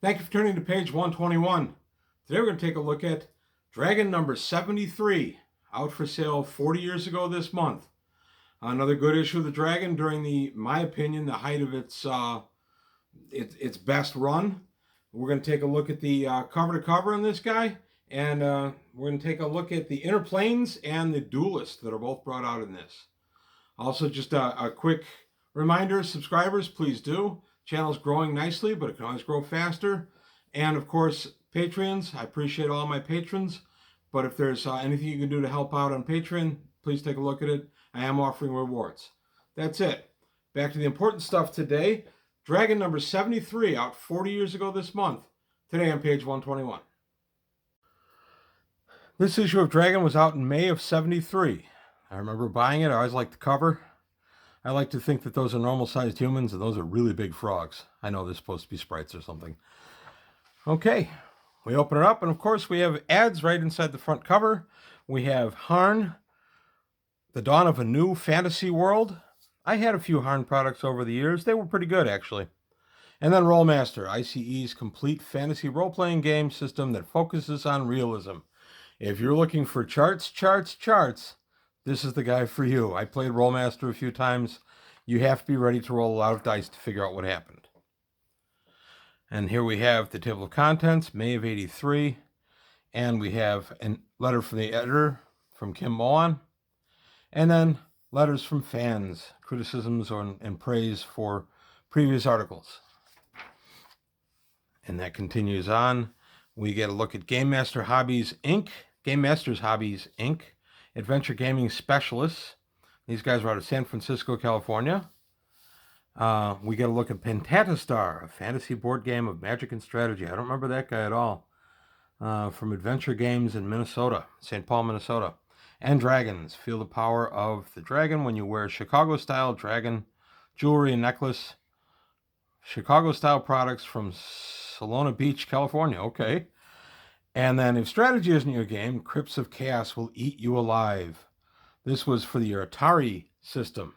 Thank you for turning to page 121. Today we're going to take a look at Dragon number 73, out for sale 40 years ago this month. Another good issue of the Dragon during my opinion, the height of its best run. We're going to take a look at the cover to cover on this guy, and we're going to take a look at the Inner Planes and the Duelist that are both brought out in this. Also, just a quick reminder, subscribers, please do. Channel's growing nicely, but it can always grow faster. And of course, Patreons, I appreciate all my patrons, but if there's anything you can do to help out on Patreon, please take a look at it. I am offering rewards. That's it. Back to the important stuff today. Dragon number 73, out 40 years ago this month. Today on page 121. This issue of Dragon was out in May of 73. I remember buying it. I always liked the cover. I like to think that those are normal-sized humans and those are really big frogs. I know they're supposed to be sprites or something. Okay, we open it up, and of course we have ads right inside the front cover. We have Harn, the dawn of a new fantasy world. I had a few Harn products over the years. They were pretty good, actually. And then Rolemaster, ICE's complete fantasy role-playing game system that focuses on realism. If you're looking for charts, this is the guy for you. I played Rolemaster a few times. You have to be ready to roll a lot of dice to figure out what happened. And here we have the table of contents, May of 83. And we have a letter from the editor, from Kim Mohan. And then letters from fans, criticisms and praise for previous articles. And that continues on. We get a look at Game Masters Hobbies, Inc., Adventure Gaming Specialists. These guys are out of San Francisco, California. We get a look at Pentatestar, a fantasy board game of magic and strategy. I don't remember that guy at all. From Adventure Games in Minnesota, St. Paul, Minnesota. And Dragons. Feel the power of the dragon when you wear Chicago-style dragon jewelry and necklace. Chicago-style products from Solana Beach, California. Okay. And then if strategy isn't your game, Crypts of Chaos will eat you alive. This was for the Atari system.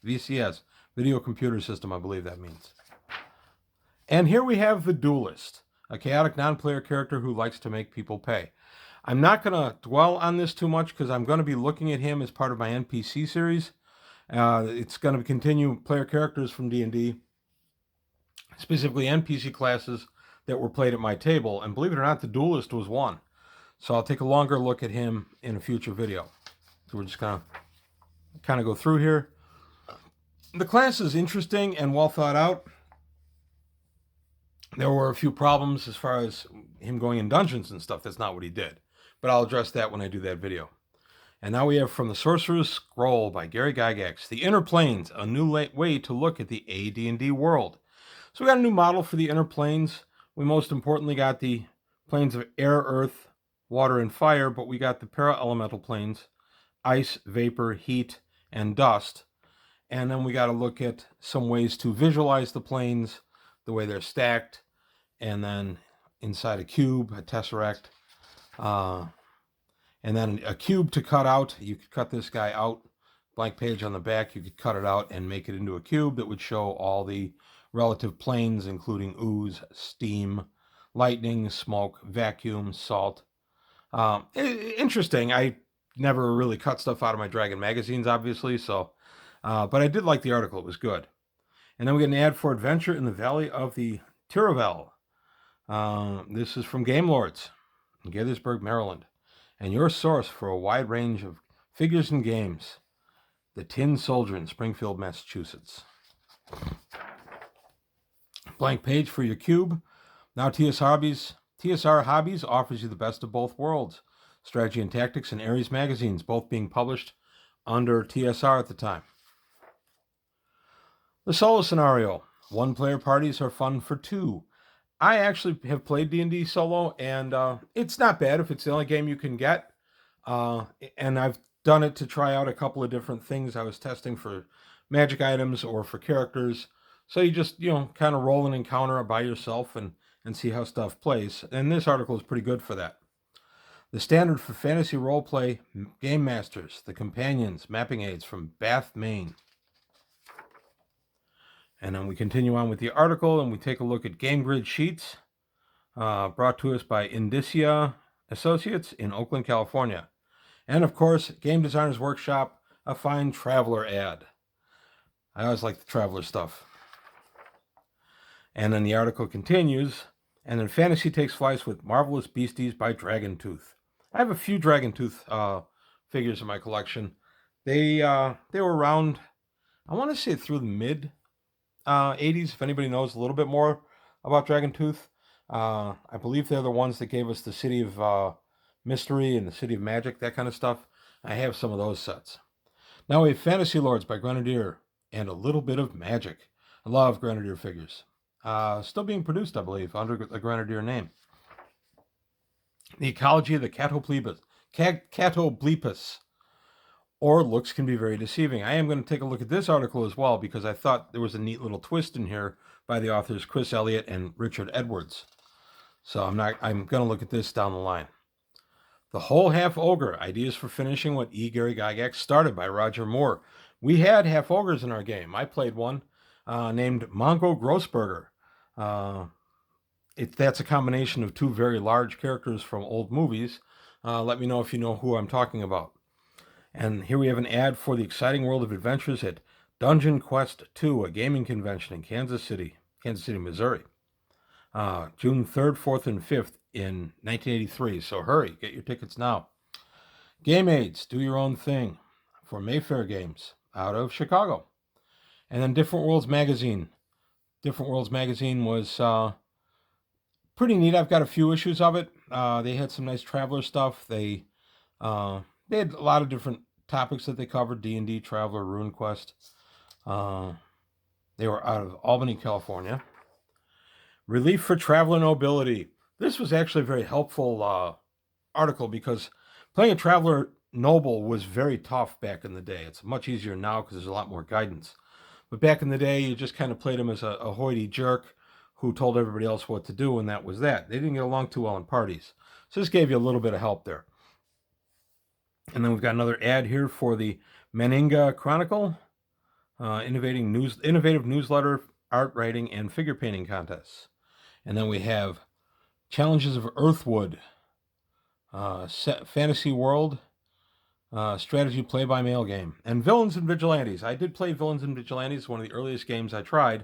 VCS, Video Computer System, I believe that means. And here we have the Duelist, a chaotic non-player character who likes to make people pay. I'm not going to dwell on this too much because I'm going to be looking at him as part of my NPC series. It's going to continue player characters from D&D, specifically NPC classes that were played at my table, and believe it or not, the Duelist was one. So I'll take a longer look at him in a future video. So we're just going to kind of go through here. The class is interesting and well thought out. There were a few problems as far as him going in dungeons and stuff. That's not what he did. But I'll address that when I do that video. And now we have From the Sorcerer's Scroll by Gary Gygax, The Inner Planes, a new way to look at the AD&D world. So we got a new model for the Inner Planes. We most importantly got the planes of air, earth, water, and fire, but we got the para-elemental planes, ice, vapor, heat, and dust. And then we got to look at some ways to visualize the planes, the way they're stacked, and then inside a cube, a tesseract, and then a cube to cut out. You could cut this guy out, blank page on the back. You could cut it out and make it into a cube that would show all the relative planes, including ooze, steam, lightning, smoke, vacuum, salt. Interesting. I never really cut stuff out of my Dragon magazines, obviously, so, but I did like the article. It was good. And then we get an ad for Adventure in the Valley of the Tiravel. This is from Game Lords in Gaithersburg, Maryland, and your source for a wide range of figures and games. The Tin Soldier in Springfield, Massachusetts. Blank page for your cube. Now TSR Hobbies offers you the best of both worlds. Strategy and Tactics and Ares magazines, both being published under TSR at the time. The solo scenario. One-player parties are fun for two. I actually have played D&D solo, and it's not bad if it's the only game you can get. And I've done it to try out a couple of different things. I was testing for magic items or for characters. So you just, kind of roll an encounter by yourself and see how stuff plays. And this article is pretty good for that. The standard for fantasy roleplay game masters, the companions, mapping aids from Bath, Maine. And then we continue on with the article, and we take a look at Game Grid Sheets, brought to us by Indicia Associates in Oakland, California. And of course, Game Designers Workshop, a fine Traveler ad. I always like the Traveler stuff. And then the article continues, and then Fantasy takes flights with Marvelous Beasties by Dragoontooth. I have a few Dragoontooth figures in my collection. They were around, I want to say, through the mid 80s, if anybody knows a little bit more about Dragoontooth. I believe they're the ones that gave us the City of Mystery and the City of Magic, that kind of stuff. I have some of those sets. Now we have Fantasy Lords by Grenadier and a little bit of magic. I love Grenadier figures. Still being produced, I believe, under the Grenadier name. The Ecology of the Catoblepus, or looks can be very deceiving. I am going to take a look at this article as well because I thought there was a neat little twist in here by the authors Chris Elliott and Richard Edwards. So I'm going to look at this down the line. The Whole Half Ogre, Ideas for Finishing What E. Gary Gygax Started by Roger Moore. We had half ogres in our game. I played one named Mongo Grossberger. That's a combination of two very large characters from old movies. Let me know if you know who I'm talking about. And here we have an ad for the exciting world of adventures at Dungeon Quest 2, a gaming convention in Kansas City, Missouri. June 3rd, 4th, and 5th in 1983. So hurry, get your tickets now. Game Aids, Do Your Own Thing for Mayfair Games out of Chicago. And then Different Worlds Magazine. Different Worlds Magazine was pretty neat. I've got a few issues of it. They had some nice Traveler stuff. They had a lot of different topics that they covered: D&D, Traveler, RuneQuest. They were out of Albany, California. Relief for Traveler Nobility. This was actually a very helpful article because playing a Traveler Noble was very tough back in the day. It's much easier now because there's a lot more guidance. But back in the day, you just kind of played him as a hoity jerk who told everybody else what to do, and that was that. They didn't get along too well in parties. So this gave you a little bit of help there. And then we've got another ad here for the Meninga Chronicle, innovative newsletter, art writing, and figure painting contests. And then we have Challenges of Earthwood, Fantasy World, strategy play-by-mail game, and Villains and Vigilantes. I did play Villains and Vigilantes, one of the earliest games I tried.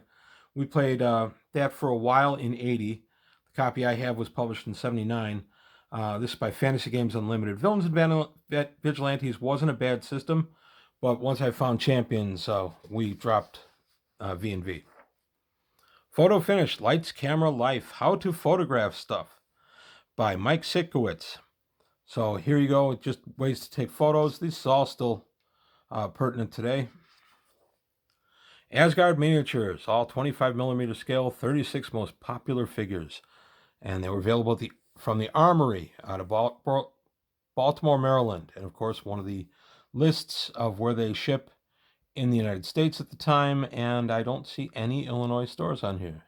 We played that for a while in 80. The copy I have was published in 79. This is by Fantasy Games Unlimited. Villains and Vigilantes wasn't a bad system, but once I found Champions, we dropped V&V. Photo Finish, Lights, Camera, Life, How to Photograph Stuff by Mike Sitkowitz. So here you go, just ways to take photos. This is all still pertinent today. Asgard Miniatures, all 25mm scale, 36 most popular figures. And they were available from the Armory out of Baltimore, Maryland. And of course, one of the lists of where they ship in the United States at the time. And I don't see any Illinois stores on here.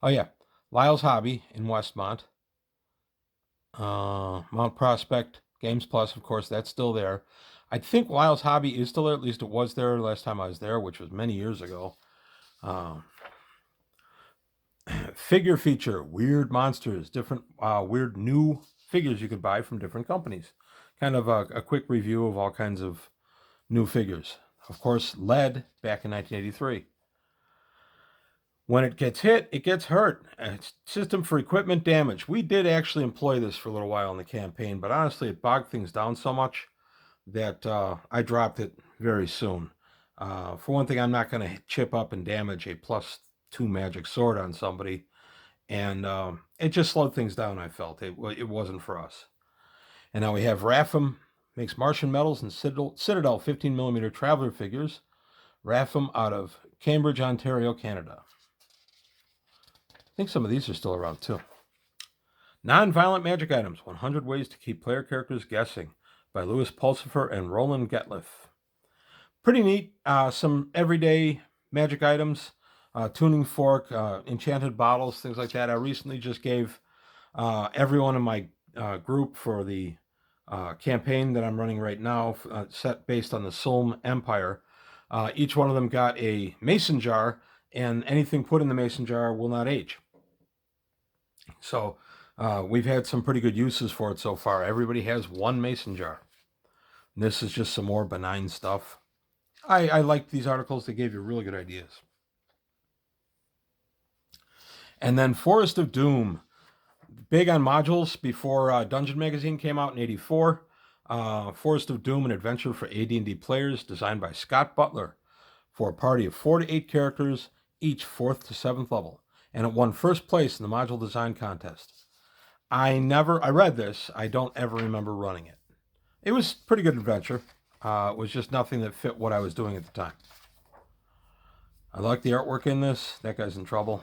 Oh yeah, Lyle's Hobby in Westmont. Mount Prospect, Games Plus, of course, that's still there. I think Lyle's Hobby is still there, at least it was there last time I was there, which was many years ago. Figure Feature, Weird Monsters, different weird new figures you could buy from different companies. Kind of a quick review of all kinds of new figures. Of course, Lead back in 1983. When it gets hit, it gets hurt. System for equipment damage. We did actually employ this for a little while in the campaign, but honestly, it bogged things down so much that I dropped it very soon. For one thing, I'm not going to chip up and damage a +2 magic sword on somebody, and it just slowed things down. I felt it wasn't for us. And now we have Rapham, makes Martian Metals and Citadel 15mm Traveler figures. Rapham out of Cambridge, Ontario, Canada. I think some of these are still around too. Non-Violent Magic Items, 100 Ways to Keep Player Characters Guessing by Louis Pulsifer and Roland Getliff. Pretty neat. Some everyday magic items, tuning fork, enchanted bottles, things like that. I recently just gave everyone in my group for the campaign that I'm running right now, set based on the Sulm Empire. Each one of them got a mason jar and anything put in the mason jar will not age. So we've had some pretty good uses for it so far. Everybody has one mason jar. And this is just some more benign stuff. I like these articles. They gave you really good ideas. And then Forest of Doom. Big on modules before Dungeon Magazine came out in '84. Forest of Doom, an adventure for AD&D players, designed by Scott Butler for a party of 4 to 8 characters, each 4th to 7th level. And it won first place in the module design contest. I read this. I don't ever remember running it. It was a pretty good adventure. It was just nothing that fit what I was doing at the time. I like the artwork in this. That guy's in trouble.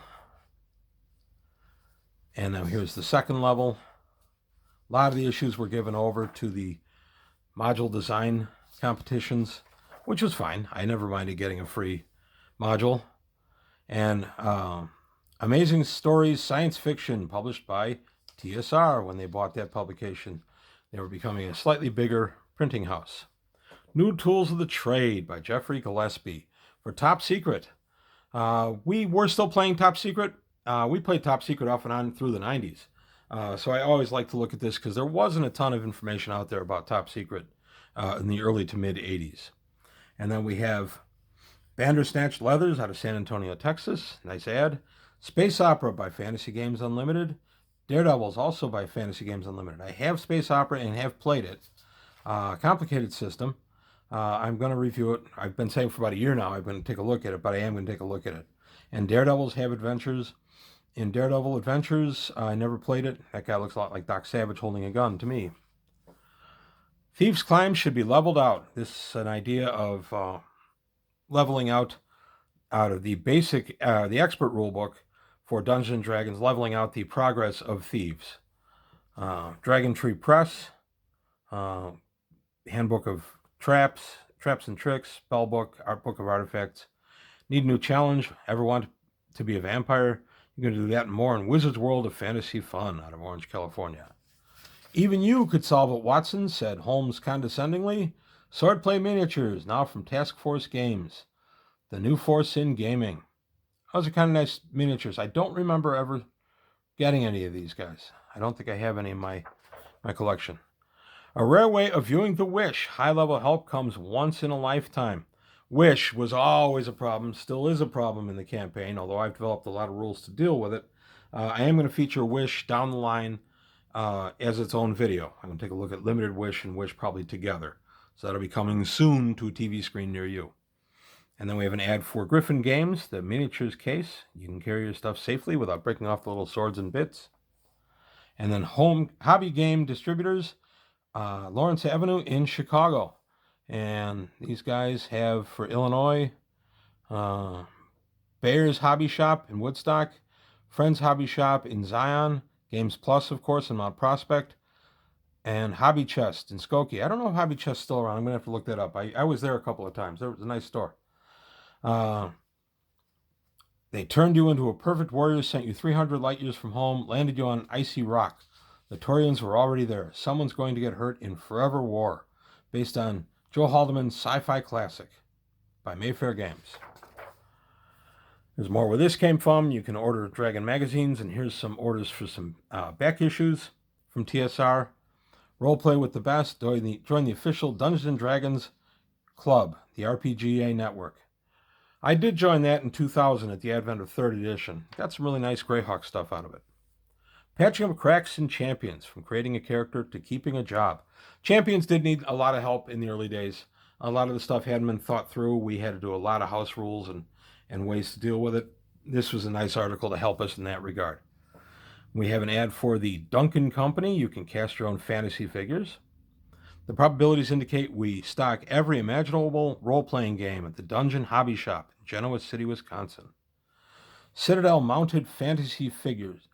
And now here's the second level. A lot of the issues were given over to the module design competitions, which was fine. I never minded getting a free module. And Amazing Stories Science Fiction, published by TSR. When they bought that publication, they were becoming a slightly bigger printing house. New Tools of the Trade by Jeffrey Gillespie for Top Secret. We were still playing Top Secret. We played Top Secret off and on through the 90s. So I always like to look at this because there wasn't a ton of information out there about Top Secret in the early to mid 80s. And then we have Bandersnatch Leathers out of San Antonio, Texas. Nice ad. Space Opera by Fantasy Games Unlimited. Daredevils also by Fantasy Games Unlimited. I have Space Opera and have played it. Complicated system. I'm going to review it. I've been saying for about a year now I'm going to take a look at it, but I am going to take a look at it. And Daredevils have adventures. In Daredevil Adventures, I never played it. That guy looks a lot like Doc Savage holding a gun to me. Thieves' Climb should be leveled out. This is an idea of leveling out of the basic, the expert rulebook for Dungeons & Dragons, leveling out the progress of thieves. Dragon Tree Press, Handbook of Traps and Tricks, Spellbook, Art Book of Artifacts. Need a new challenge? Ever want to be a vampire? You're going to do that and more in Wizard's World of Fantasy Fun out of Orange, California. Even you could solve it, Watson, said Holmes condescendingly. Swordplay Miniatures, now from Task Force Games. The new force in gaming. Those are kind of nice miniatures. I don't remember ever getting any of these guys. I don't think I have any in my collection. A rare way of viewing The Wish. High-level help comes once in a lifetime. Wish was always a problem, still is a problem in the campaign, although I've developed a lot of rules to deal with it. I am going to feature Wish down the line as its own video. I'm going to take a look at Limited Wish and Wish probably together. So that'll be coming soon to a TV screen near you. And then we have an ad for Griffin Games, the miniatures case. You can carry your stuff safely without breaking off the little swords and bits. And then Home Hobby Game Distributors, Lawrence Avenue in Chicago. And these guys have for Illinois, Bayer's Hobby Shop in Woodstock, Friends Hobby Shop in Zion, Games Plus, of course, in Mount Prospect, and Hobby Chest in Skokie. I don't know if Hobby Chest's still around. I'm going to have to look that up. I was there a couple of times. There was a nice store. They turned you into a perfect warrior, sent you 300 light years from home, landed you on icy rock. The Torians were already there. Someone's going to get hurt in Forever War, based on Joe Haldeman's sci-fi classic by Mayfair Games. There's more where this came from. You can order Dragon magazines, and here's some orders for some back issues from TSR. Roleplay with the best. Join the official Dungeons & Dragons Club, the RPGA network. I did join that in 2000 at the advent of 3rd edition. Got some really nice Greyhawk stuff out of it. Patching up cracks in Champions, from creating a character to keeping a job. Champions did need a lot of help in the early days. A lot of the stuff hadn't been thought through. We had to do a lot of house rules and ways to deal with it. This was a nice article to help us in that regard. We have an ad for the Duncan Company. You can cast your own fantasy figures. The probabilities indicate we stock every imaginable role-playing game at the Dungeon Hobby Shop in Genoa City, Wisconsin. Citadel Mounted Fantasy Figures,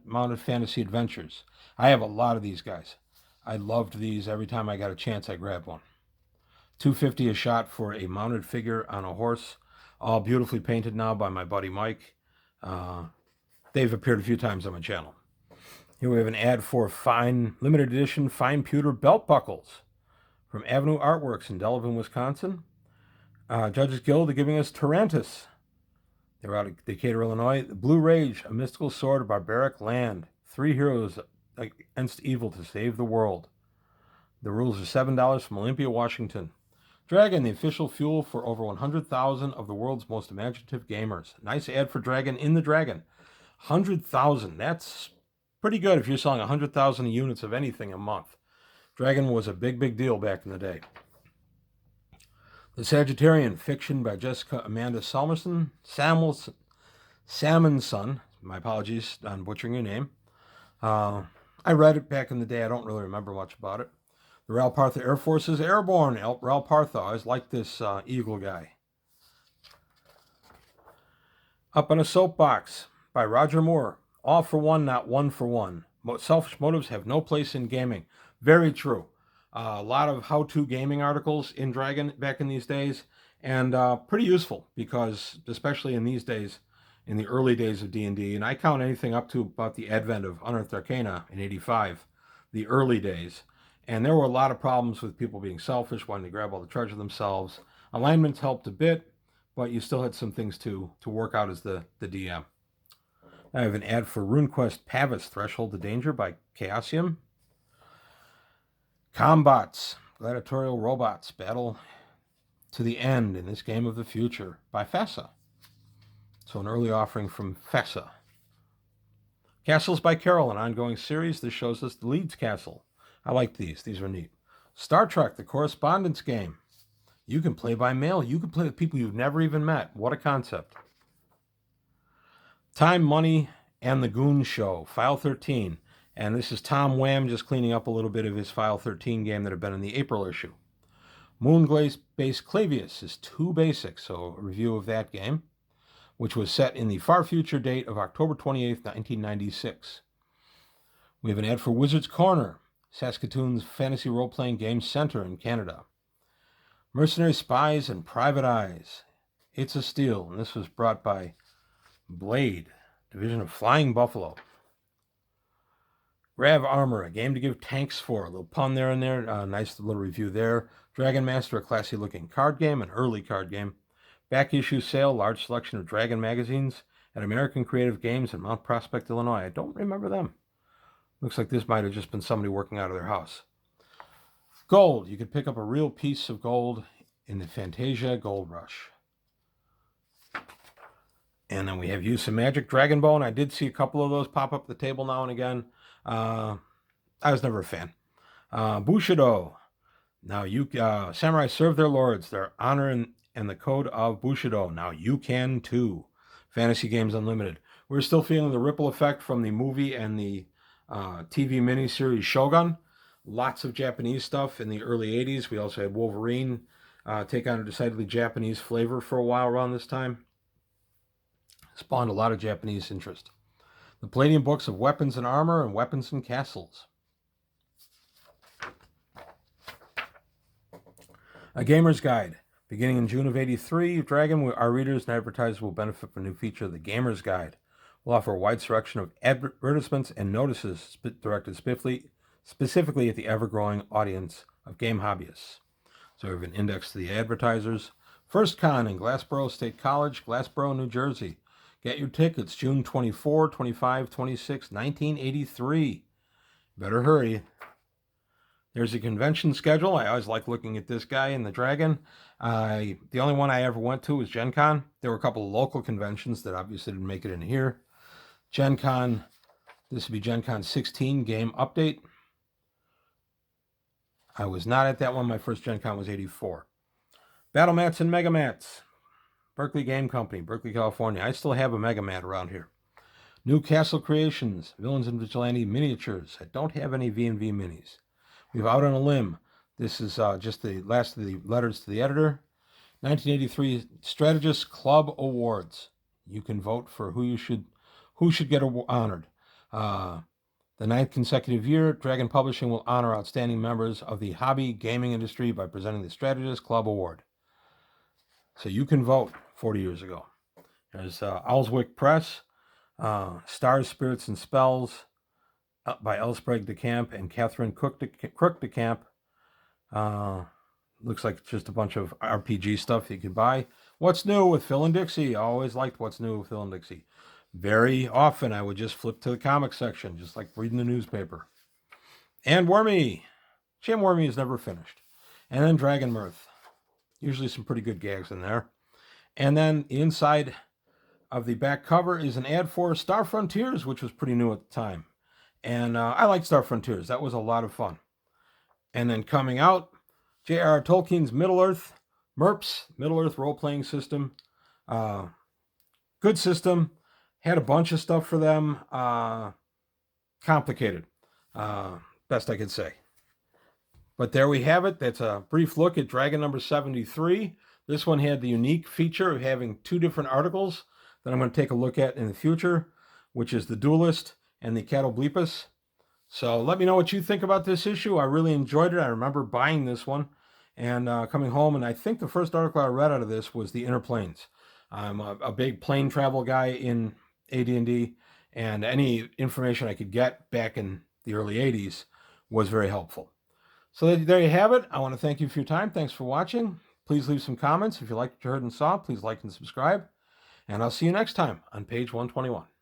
Mounted Fantasy Adventures. I have a lot of these guys. I loved these. Every time I got a chance, I grabbed one. $250 a shot for a mounted figure on a horse. All beautifully painted now by my buddy Mike. They've appeared a few times on my channel. Here we have an ad for fine, limited edition fine pewter belt buckles from Avenue Artworks in Delavan, Wisconsin. Judges Guild are giving us Tarantus. They're out of Decatur, Illinois. The Blue Rage, a mystical sword of barbaric land. 3 heroes against evil to save the world. The rules are $7 from Olympia, Washington. Dragon, the official fuel for over 100,000 of the world's most imaginative gamers. Nice ad for Dragon in the Dragon. 100,000. That's pretty good if you're selling 100,000 units of anything a month. Dragon was a big, big deal back in the day. The Sagittarian, fiction by Jessica Amanda Samuelson. Salmonson. My apologies on butchering your name. I read it back in the day. I don't really remember much about it. The Ral Partha Air Force is airborne. Ral Partha. I always liked this eagle guy. Up on a Soapbox by Roger Moore. All for one, not one for one. Selfish motives have no place in gaming. Very true. A lot of how-to gaming articles in Dragon back in these days, and pretty useful because, especially in these days, in the early days of D&D, and I count anything up to about the advent of Unearthed Arcana in '85, the early days, and there were a lot of problems with people being selfish, wanting to grab all the treasure themselves. Alignments helped a bit, but you still had some things to work out as the DM. I have an ad for RuneQuest Pavis, Threshold to Danger by Chaosium. Combots, gladiatorial robots, battle to the end in this game of the future by FESA. So an early offering from FESA. Castles by Carol, an ongoing series. This shows us the Leeds Castle. I like these. These are neat. Star Trek, the correspondence game. You can play by mail. You can play with people you've never even met. What a concept. Time, Money, and the Goon Show, File 13. And this is Tom Wham just cleaning up a little bit of his File 13 game that had been in the April issue. Moonglaze-based Clavius is too basic, so a review of that game, which was set in the far future date of October 28th, 1996. We have an ad for Wizard's Corner, Saskatoon's fantasy role-playing game center in Canada. Mercenary Spies and Private Eyes, It's a Steal, and this was brought by Blade, division of Flying Buffalo. Grav Armor, a game to give tanks for. A little pun there and there. Nice little review there. Dragon Master, a classy looking card game, an early card game. Back issue sale, large selection of Dragon magazines at American Creative Games in Mount Prospect, Illinois. I don't remember them. Looks like this might have just been somebody working out of their house. Gold. You could pick up a real piece of gold in the Fantasia Gold Rush. And then we have Use of Magic Dragonbone. I did see a couple of those pop up the table now and again. I was never a fan. Bushido. Now samurai serve their lords, their honor and the code of Bushido. Now you can too. Fantasy Games Unlimited. We're still feeling the ripple effect from the movie and the TV miniseries Shogun. Lots of Japanese stuff in the early 80s. We also had Wolverine take on a decidedly Japanese flavor for a while around this time. Spawned a lot of Japanese interest. The Palladium books of Weapons and Armor and Weapons and Castles. A Gamer's Guide. Beginning in June of '83, Dragon, our readers and advertisers will benefit from a new feature of the Gamer's Guide. We'll offer a wide selection of advertisements and notices directed specifically at the ever-growing audience of game hobbyists. So we have an index to the advertisers. First Con in Glassboro State College, Glassboro, New Jersey. Get your tickets June 24, 25, 26, 1983. Better hurry. There's a convention schedule. I always like looking at this guy in the Dragon. The only one I ever went to was Gen Con. There were a couple of local conventions that obviously didn't make it in here. Gen Con, this would be Gen Con 16 game update. I was not at that one. My first Gen Con was '84. Battle Mats and Mega Mats. Berkeley Game Company, Berkeley, California. I still have a Mega Mat around here. New Castle Creations, Villains and Vigilante Miniatures. I don't have any V&V minis. We have Out on a Limb. This is just the last of the letters to the editor. 1983 Strategist Club Awards. You can vote for who should get honored. The 9th consecutive year, Dragon Publishing will honor outstanding members of the hobby gaming industry by presenting the Strategist Club Award. So you can vote 40 years ago. There's Owlswick Press, Stars, Spirits, and Spells by Elsprague de Camp and Catherine Crook de Camp. Looks like just a bunch of RPG stuff you can buy. What's new with Phil and Dixie? I always liked What's New with Phil and Dixie. Very often I would just flip to the comic section, just like reading the newspaper. And Wormy. Jim Wormy is never finished. And then Dragon Mirth. Usually some pretty good gags in there. And then inside of the back cover is an ad for Star Frontiers, which was pretty new at the time. And I liked Star Frontiers. That was a lot of fun. And then coming out, J.R.R. Tolkien's Middle-earth, MERPS, Middle-earth role-playing system. Good system. Had a bunch of stuff for them. Complicated. Best I could say. But there we have it. That's a brief look at Dragon number 73. This one had the unique feature of having two different articles that I'm going to take a look at in the future, which is the Duelist and the Catoblepus. So let me know what you think about this issue. I really enjoyed it. I remember buying this one and coming home, and I think the first article I read out of this was the Inner Planes. I'm a big plane travel guy in AD&D, and any information I could get back in the early 80s was very helpful. So there you have it. I want to thank you for your time. Thanks for watching. Please leave some comments. If you liked what you heard and saw, please like and subscribe. And I'll see you next time on page 121.